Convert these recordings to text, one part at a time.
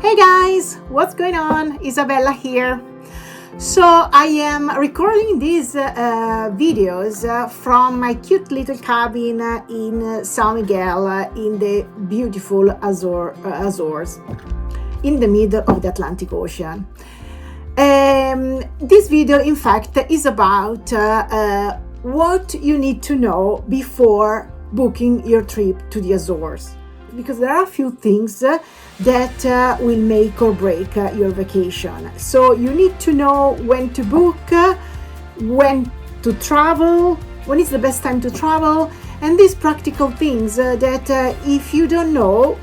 Hey guys, what's going on? Isabella here. So I am recording these videos from my cute little cabin in São Miguel in the beautiful Azores in the middle of the Atlantic Ocean. This video in fact is about what you need to know before booking your trip to the Azores, because there are a few things that will make or break your vacation. So you need to know when to book, when to travel, when is the best time to travel, and these practical things that if you don't know,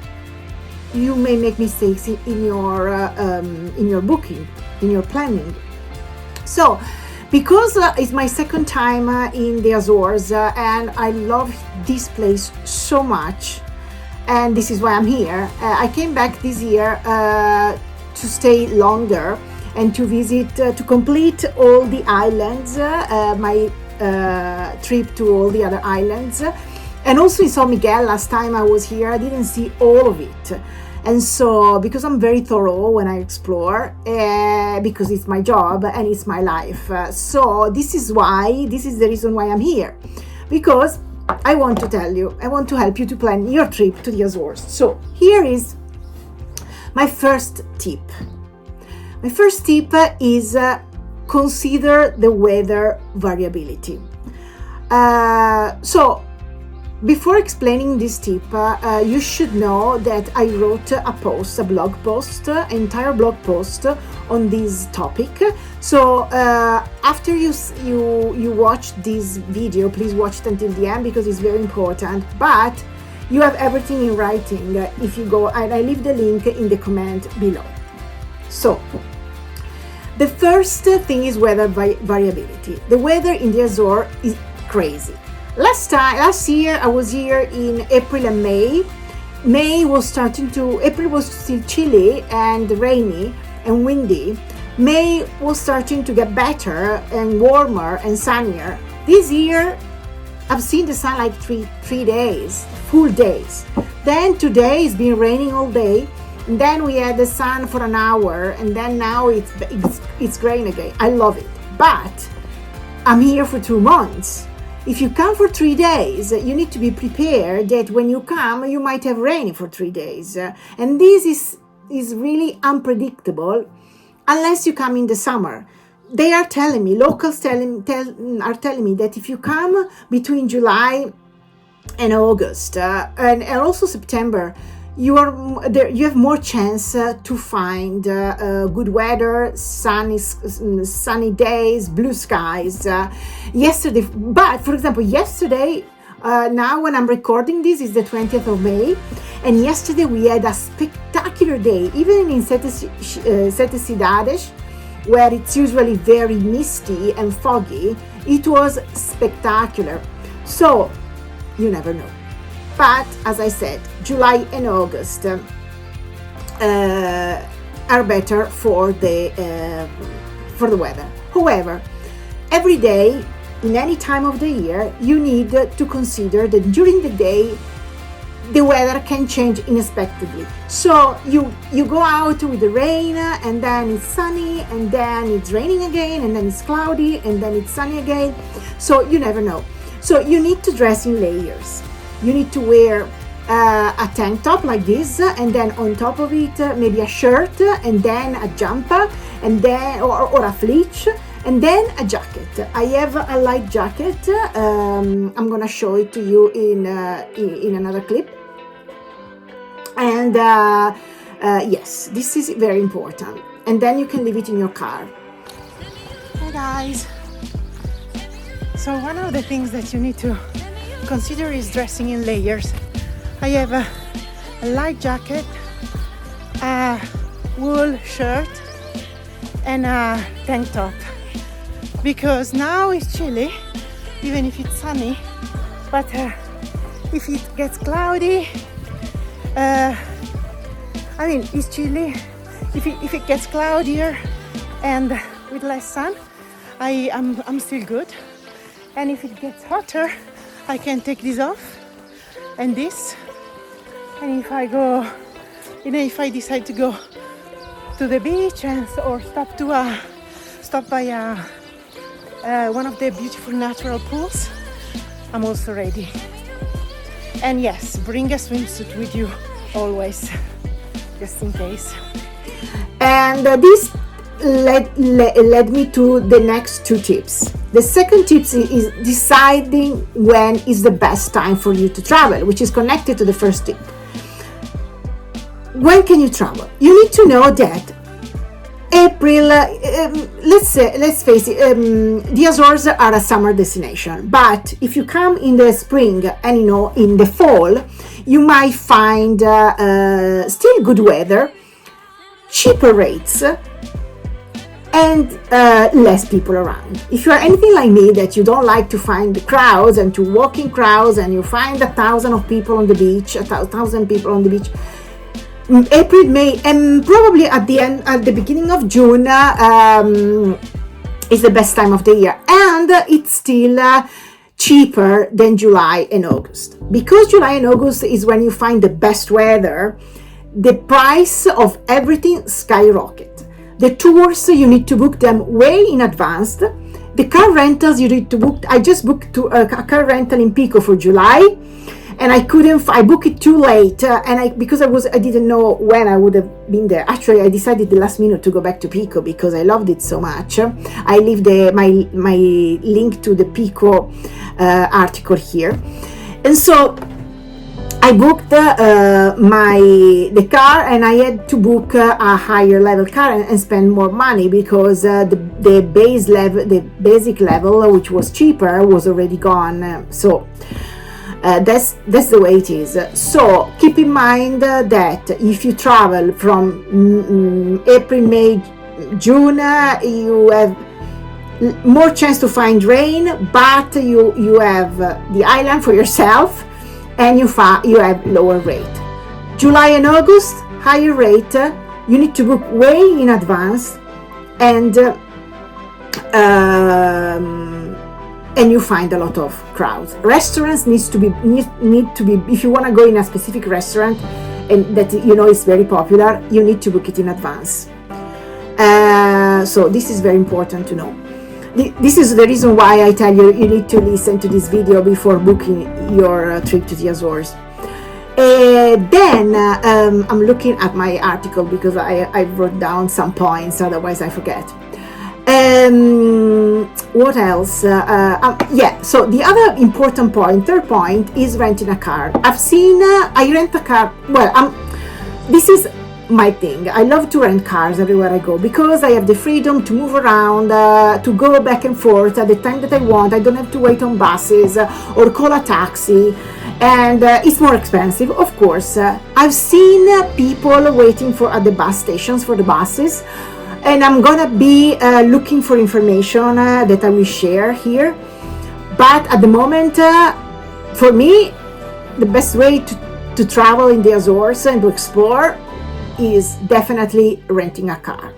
you may make mistakes in your booking, in your planning. So because it's my second time in the Azores and I love this place so much, and this is why I'm here. I came back this year to stay longer and to visit, to complete all the islands, my trip to all the other islands. And also in São Miguel, last time I was here, I didn't see all of it. And so, because I'm very thorough when I explore, because it's my job and it's my life. So this is the reason why I'm here. Because I want to tell you, I want to help you to plan your trip to the Azores. So here is my first tip. My first tip is consider the weather variability. So before explaining this tip, you should know that I wrote a blog post, an entire blog post on this topic. So after you watch this video, please watch it until the end because it's very important. But you have everything in writing if you go, and I leave the link in the comment below. So the first thing is weather variability. The weather in the Azores is crazy. Last year I was here in April and May. April was still chilly and rainy and windy. May was starting to get better and warmer and sunnier. This year I've seen the sun like three days, full days. Then today it's been raining all day. And then we had the sun for an hour, and then now it's graying again. I love it, but I'm here for 2 months. If you come for 3 days, you need to be prepared that when you come, you might have rain for 3 days. And this is really unpredictable unless you come in the summer. They are telling me, locals are telling me that if you come between July and August and also September, you have more chance to find good weather, sunny days, blue skies. But for example, yesterday, now when I'm recording this is the 20th of May, and yesterday we had a spectacular day, even in Sete Cidades, where it's usually very misty and foggy. It was spectacular. So you never know. But as I said, July and August are better for the weather. However, every day, in any time of the year, you need to consider that during the day, the weather can change unexpectedly. So you go out with the rain, and then it's sunny, and then it's raining again, and then it's cloudy, and then it's sunny again. So you never know. So you need to dress in layers. You need to wear a tank top like this, and then on top of it maybe a shirt, and then a jumper, and then or a fleece, and then a jacket. I have a light jacket. I'm gonna show it to you in another clip. And yes, this is very important. And then you can leave it in your car. Hi guys. So one of the things that you need to consider is dressing in layers. I have a light jacket, a wool shirt, and a tank top, because now it's chilly, even if it's sunny. But if it gets cloudy, it's chilly. If it gets cloudier and with less sun, I'm still good. And if it gets hotter, I can take this off and this, and if I decide to go to the beach or stop by one of the beautiful natural pools, I'm also ready. And yes, bring a swimsuit with you always, just in case. And this led me to the next two tips. The second tip is deciding when is the best time for you to travel, which is connected to the first tip. When can you travel? You need to know that April, let's face it, the Azores are a summer destination, but if you come in the spring and in the fall, you might find still good weather, cheaper rates, and less people around. If you are anything like me, that you don't like to find the crowds and to walk in crowds, and you find 1,000 people on the beach, April, May, and probably at the beginning of June is the best time of the year, and it's still cheaper than July and August. Because July and August is when you find the best weather, the price of everything skyrocket. The tours, you need to book them way in advance. The car rentals, you need to book. I just booked a car rental in Pico for July, and I booked it too late, because I didn't know when I would have been there. Actually, I decided the last minute to go back to Pico because I loved it so much. I leave my link to the Pico article here, and so I booked the car, and I had to book a higher level car and spend more money because the basic level, which was cheaper, was already gone. So that's the way it is. So keep in mind that if you travel from April, May, June, you have more chance to find rain, but you have the island for yourself, and you have lower rate. July and August, higher rate. You need to book way in advance, and you find a lot of crowds. Restaurants need to be if you want to go in a specific restaurant and that is very popular, you need to book it in advance. So this is very important to know. This is the reason why I tell you need to listen to this video before booking your trip to the Azores. Then I'm looking at my article because I wrote down some points, otherwise I forget. What else? So the other important point, third point, is renting a car. I rent a car. This is my thing. I love to rent cars everywhere I go because I have the freedom to move around, to go back and forth at the time that I want. I don't have to wait on buses or call a taxi, and it's more expensive, of course. I've seen people waiting at the bus stations for the buses, and I'm gonna be looking for information that I will share here. But at the moment, for me, the best way to travel in the Azores and to explore is definitely renting a car.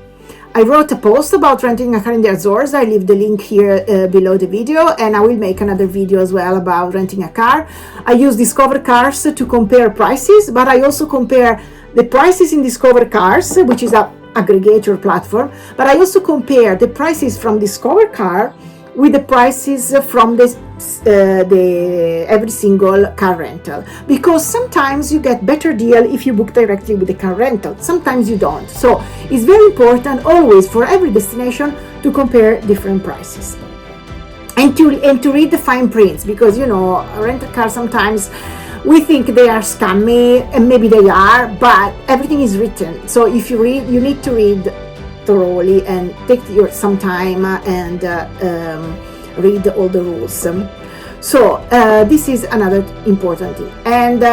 I wrote a post about renting a car in the Azores. I leave the link here below the video, and I will make another video as well about renting a car. I use Discover Cars to compare prices, but I also compare the prices in Discover Cars, which is a aggregator platform, but I also compare the prices from Discover Car with the prices from the every single car rental, because sometimes you get better deal if you book directly with the car rental, sometimes you don't. So it's very important always for every destination to compare different prices and to read the fine prints, because rent a car, sometimes we think they are scammy, and maybe they are, but everything is written. So if you need to read thoroughly and take some time and read all the rules. So this is another important thing. And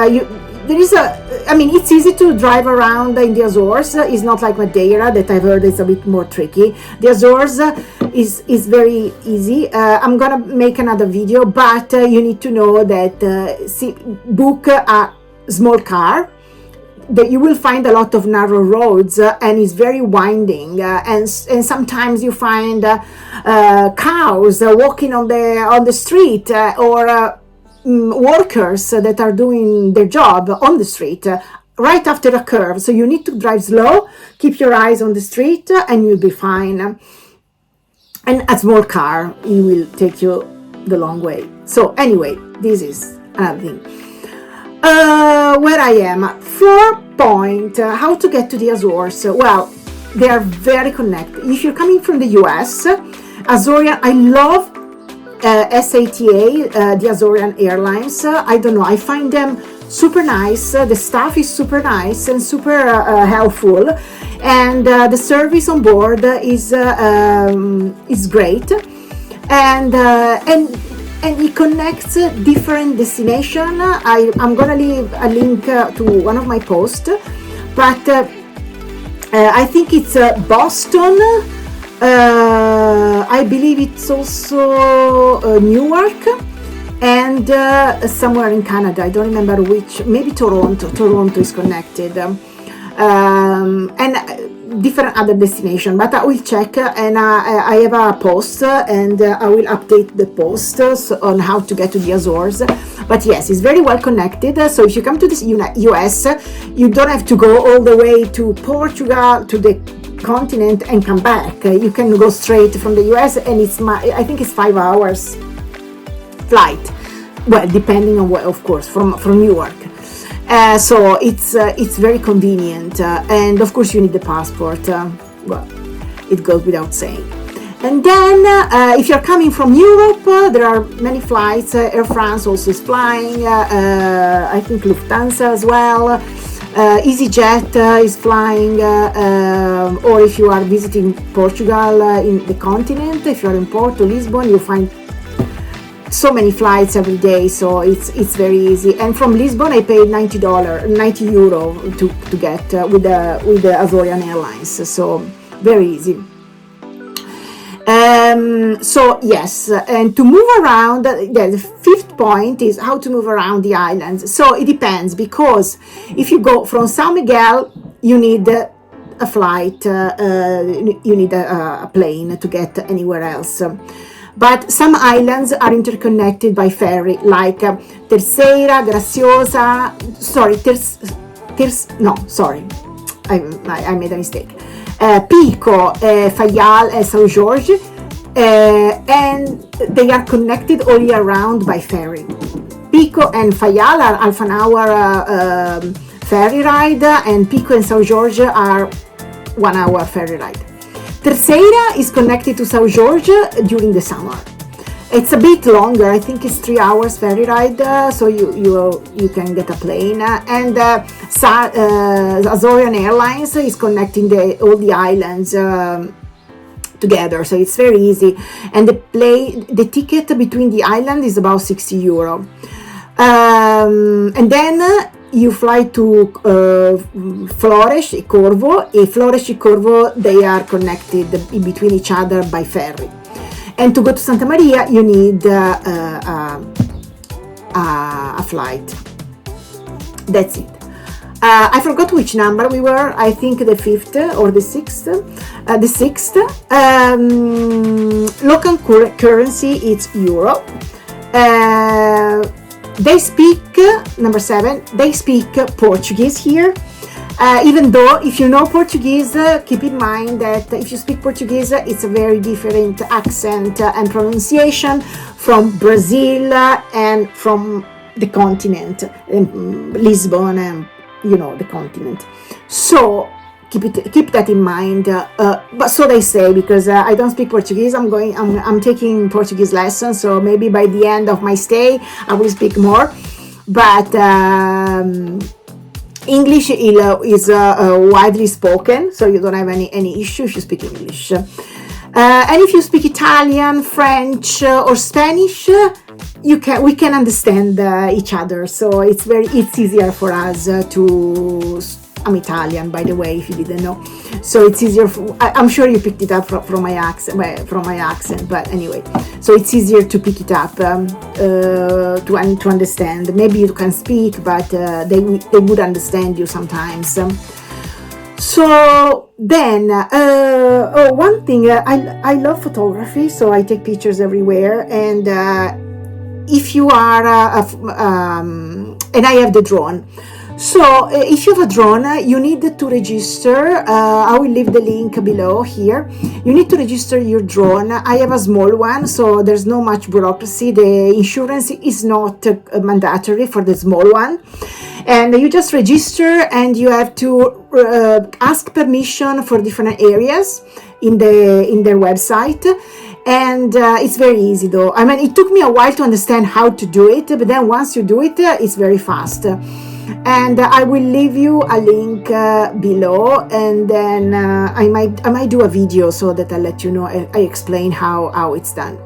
it's easy to drive around in the Azores. It's not like Madeira, that I've heard is a bit more tricky. The Azores is very easy. I'm gonna make another video, but you need to know that book a small car. That you will find a lot of narrow roads, and it's very winding, and sometimes you find cows walking on the street, or workers that are doing their job on the street. right after a curve, so you need to drive slow, keep your eyes on the street, and you'll be fine. And a small car, it will take you the long way. So anyway, this is another thing. Where I am, 4 point, how to get to the Azores. Well, they are very connected. If you're coming from the US, Azorian, I love SATA, the Azorian Airlines. I don't know, I find them super nice. The staff is super nice and super helpful, and the service on board is great, and it connects different destinations. I'm gonna leave a link to one of my posts, but I think it's Boston. I believe it's also Newark, and somewhere in Canada. I don't remember which. Maybe Toronto. Toronto is connected, and different other destination. But I will check, and I have a post, and I will update the post on how to get to the Azores. But yes, it's very well connected. So if you come to the US, you don't have to go all the way to Portugal, to the continent, and come back. You can go straight from the US, and I think it's 5 hours flight. Well, depending on what, of course, from Newark. So it's very convenient, and of course you need the passport. Well, it goes without saying. And then if you're coming from Europe, there are many flights. Air France also is flying. I think Lufthansa as well. EasyJet is flying, or if you are visiting Portugal in the continent, if you are in Porto, Lisbon, you find so many flights every day, so it's very easy. And from Lisbon, I paid €90 to get with the Azorian Airlines, so very easy. So yes, and to move around, the 5th point is how to move around the islands. So it depends, because if you go from São Miguel, you need a flight, you need a plane to get anywhere else. But some islands are interconnected by ferry, like Terceira, Graciosa. I made a mistake. Pico, Fayal, and São Jorge, and they are connected all year round by ferry. Pico and Fayal are half an hour ferry ride, and Pico and São Jorge are 1 hour ferry ride. Terceira is connected to São Jorge during the summer. It's a bit longer. I think it's 3 hours ferry ride, so you can get a plane. And Azorian Airlines is connecting all the islands together, so it's very easy. And the ticket between the island is about €60. And then you fly to Flores e Corvo. Flores e Corvo, they are connected in between each other by ferry. And to go to Santa Maria, you need a flight. That's it. I forgot which number we were. I think the 5th or the 6th. The 6th. Local currency is euro. They speak, number 7, they speak Portuguese here. Even though if you know Portuguese, keep in mind that if you speak Portuguese, it's a very different accent and pronunciation from Brazil and from the continent, Lisbon, and the continent. So keep that in mind. But so they say, because I don't speak Portuguese. I'm taking Portuguese lessons, so maybe by the end of my stay I will speak more. But English is widely spoken, so you don't have any issue if you speak English. And if you speak Italian, French, or Spanish, we can understand each other. So it's easier for us to. I'm Italian, by the way, if you didn't know. So it's easier. I'm sure you picked it up from my accent. But anyway, so it's easier to pick it up to understand. Maybe you can speak, but they would understand you sometimes. So then, one thing, I love photography, so I take pictures everywhere. And if you are, and I have the drone. So if you have a drone, you need to register. I will leave the link below here. You need to register your drone. I have a small one, so there's no much bureaucracy. The insurance is not mandatory for the small one. And you just register, and you have to ask permission for different areas in their website. And it's very easy though. I mean, it took me a while to understand how to do it, but then once you do it, it's very fast. And I will leave you a link below, and then I might do a video so that I let you know. I explain how it's done.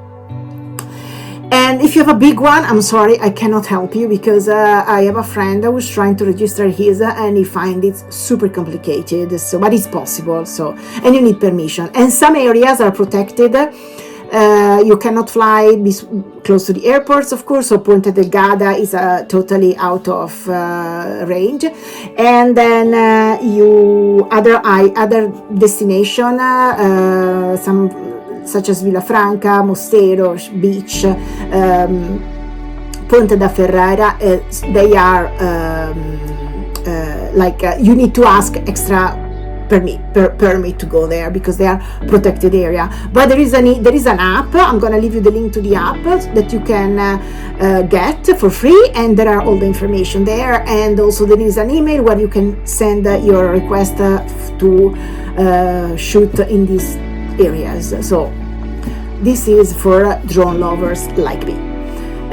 And if you have a big one, I'm sorry, I cannot help you, because I have a friend that was trying to register his, and he finds it super complicated. So, but it's possible. So, and you need permission. And some areas are protected. You cannot fly close to the airports, of course. So Ponta Delgada is totally out of range. And then other destination, some such as Villafranca, Mostero Beach, Ponte da Ferrara, they are you need to ask extra permit to go there, because they are protected area. But there is an app. I'm gonna leave you the link to the app that you can get for free, and there are all the information there. And also there is an email where you can send your request to shoot in these areas. So this is for drone lovers like me.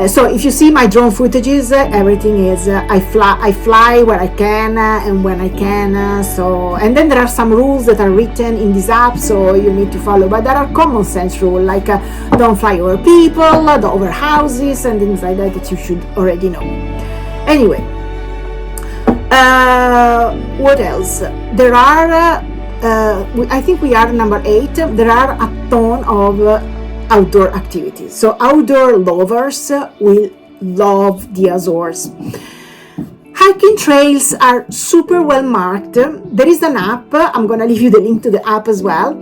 So if you see my drone footages, everything is I fly where I can and when I can. So, and then there are some rules that are written in this app, so you need to follow. But there are common sense rules, like don't fly over people, over houses, and things like that you should already know. Anyway, what else? There are. I think we are number 8. There are a ton of outdoor activities. So outdoor lovers will love the Azores. Hiking trails are super well marked. There is an app, I'm gonna leave you the link to the app as well,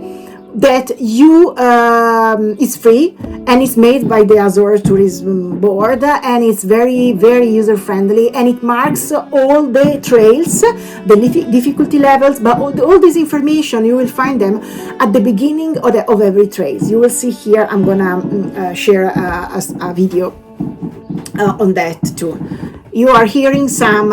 that it's free, and it's made by the Azores Tourism Board, and it's very, very user friendly, and it marks all the trails, the difficulty levels, but all this information you will find them at the beginning of every trail. You will see here. I'm gonna share a video on that too. You are hearing some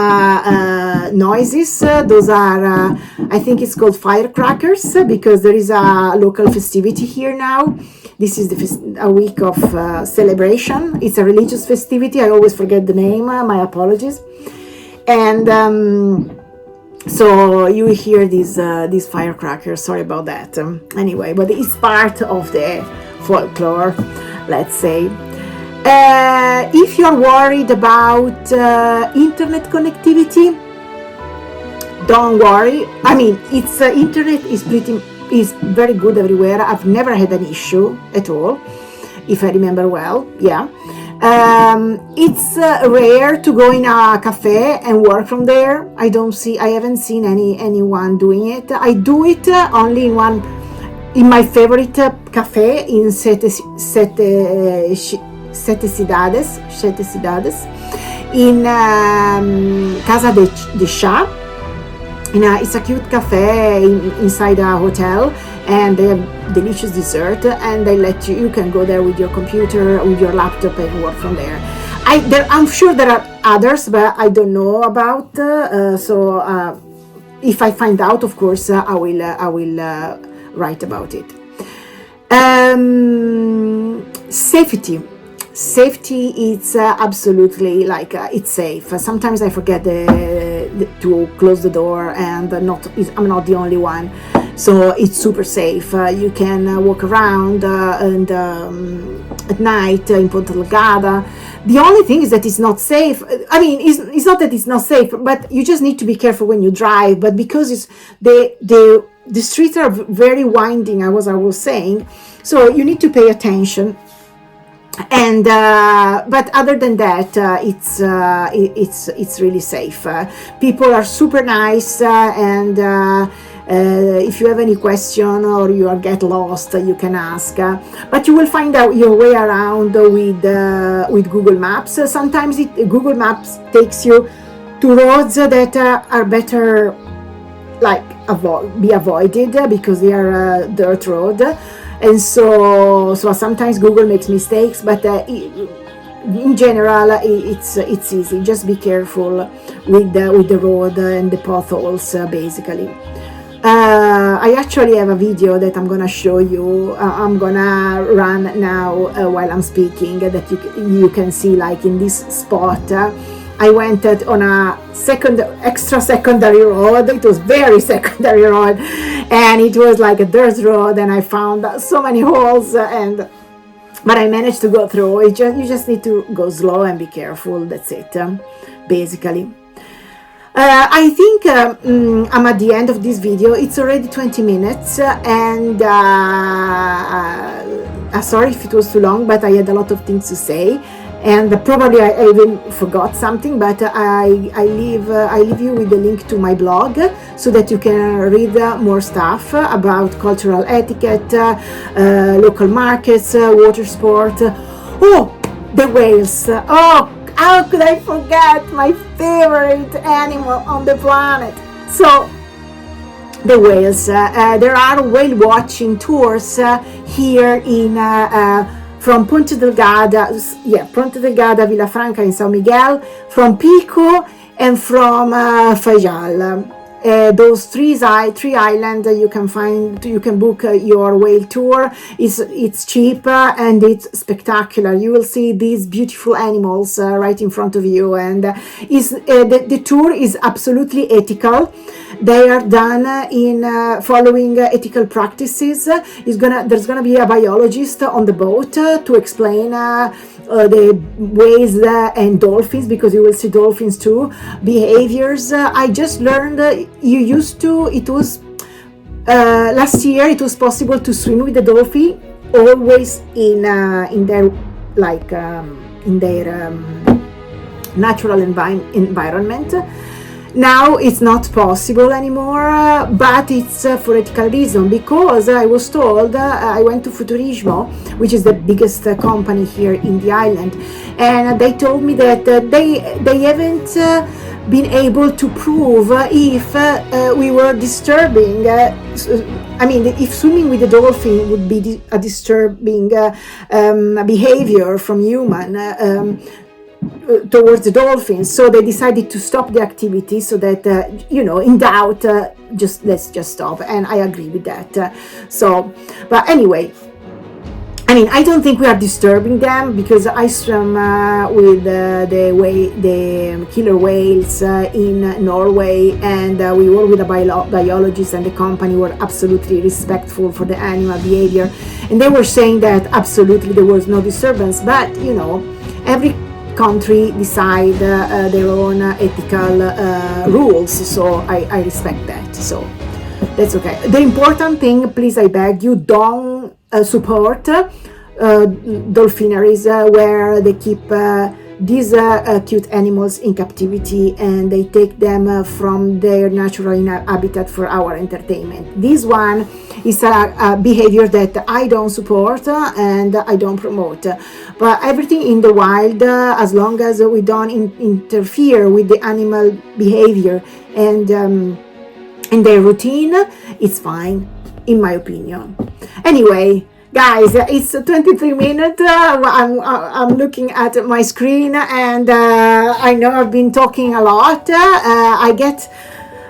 noises. Those are, I think it's called firecrackers, because there is a local festivity here now. This is a week of celebration. It's a religious festivity. I always forget the name. My apologies. And so you hear these firecrackers. Sorry about that. Anyway, but it's part of the folklore, let's say. If you're worried about internet connectivity, don't worry. I mean, it's internet is very good everywhere. I've never had an issue at all, if I remember well. Yeah, it's rare to go in a cafe and work from there. I haven't seen anyone doing it. I do it only in my favorite cafe in Sete Cidades, in Casa de Chá. It's a cute cafe inside a hotel, and they have delicious dessert, and you can go there with your computer, with your laptop, and work from there. I'm sure there are others, but I don't know about. So if I find out, of course, I will write about it. Safety is absolutely it's safe. Sometimes I forget to close the door, and I'm not the only one. So it's super safe. You can walk around and at night in Ponta Delgada. The only thing is that it's not safe. I mean, it's not that it's not safe, but you just need to be careful when you drive. But because the streets are very winding, I was saying, so you need to pay attention. And but other than that, it's really safe. People are super nice, and if you have any question or you get lost, you can ask. But you will find out your way around with Google Maps. Sometimes Google Maps takes you to roads that are better like be avoided because they are dirt road, and so sometimes Google makes mistakes, but in general it's easy. Just be careful with the road and the potholes, basically. I actually have a video that I'm gonna show you. I'm gonna run now while I'm speaking, that you can see, like in this spot. I went on a extra secondary road. It was very secondary road, and it was like a dirt road, and I found so many holes, but I managed to go through. You just need to go slow and be careful. That's it, basically. I think I'm at the end of this video. It's already 20 minutes, and sorry if it was too long, but I had a lot of things to say, and probably I even forgot something, but I leave you with the link to my blog so that you can read more stuff about cultural etiquette, local markets, water sport. Oh, the whales. Oh, how could I forget my favorite animal on the planet? So, the whales. There are whale watching tours here in from Ponte Delgada, Villafranca in São Miguel, from Pico, and from Fajal. Those three islands you can book your whale tour. It's cheap and it's spectacular. You will see these beautiful animals right in front of you, and the tour is absolutely ethical. They are done in following ethical practices. There's gonna be a biologist on the boat to explain the whales and dolphins, because you will see dolphins too, behaviors. I just learned last year it was possible to swim with the dolphin always in their natural environment. Now it's not possible anymore, but it's for ethical reason, because I was told, I went to Futurismo, which is the biggest company here in the island, and they told me that they haven't been able to prove if we were disturbing, if swimming with the dolphin would be a disturbing behavior from human towards the dolphins. So they decided to stop the activity, so that in doubt, let's just stop. And I agree with that. But anyway, I don't think we are disturbing them, because I swam with the killer whales in Norway, and we were with a biologist, and the company were absolutely respectful for the animal behavior, and they were saying that absolutely there was no disturbance. But every country decide their own ethical rules, so I respect that, so that's okay. The important thing, please, I beg you, don't support dolphinaries where they keep these cute animals in captivity, and they take them from their natural habitat for our entertainment. This one is a behavior that I don't support and I don't promote. But everything in the wild, as long as we don't interfere with the animal behavior and their routine, it's fine, in my opinion. Anyway, guys, it's 23 minutes. I'm looking at my screen, and I know I've been talking a lot.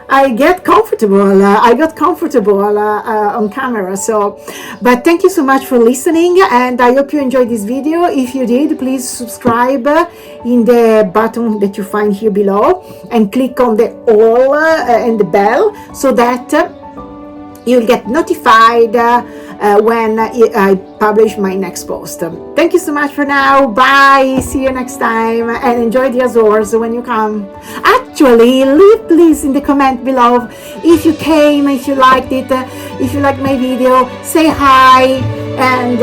I get comfortable. I got comfortable on camera. So, but thank you so much for listening, and I hope you enjoyed this video. If you did, please subscribe in the button that you find here below, and click on the all and the bell, so that you'll get notified when I publish my next post. Thank you so much for now. Bye. See you next time, and enjoy the Azores when you come. Actually, leave please in the comment below if you came, if you liked it, if you liked my video, say hi, and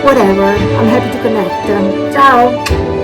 whatever. I'm happy to connect. Ciao.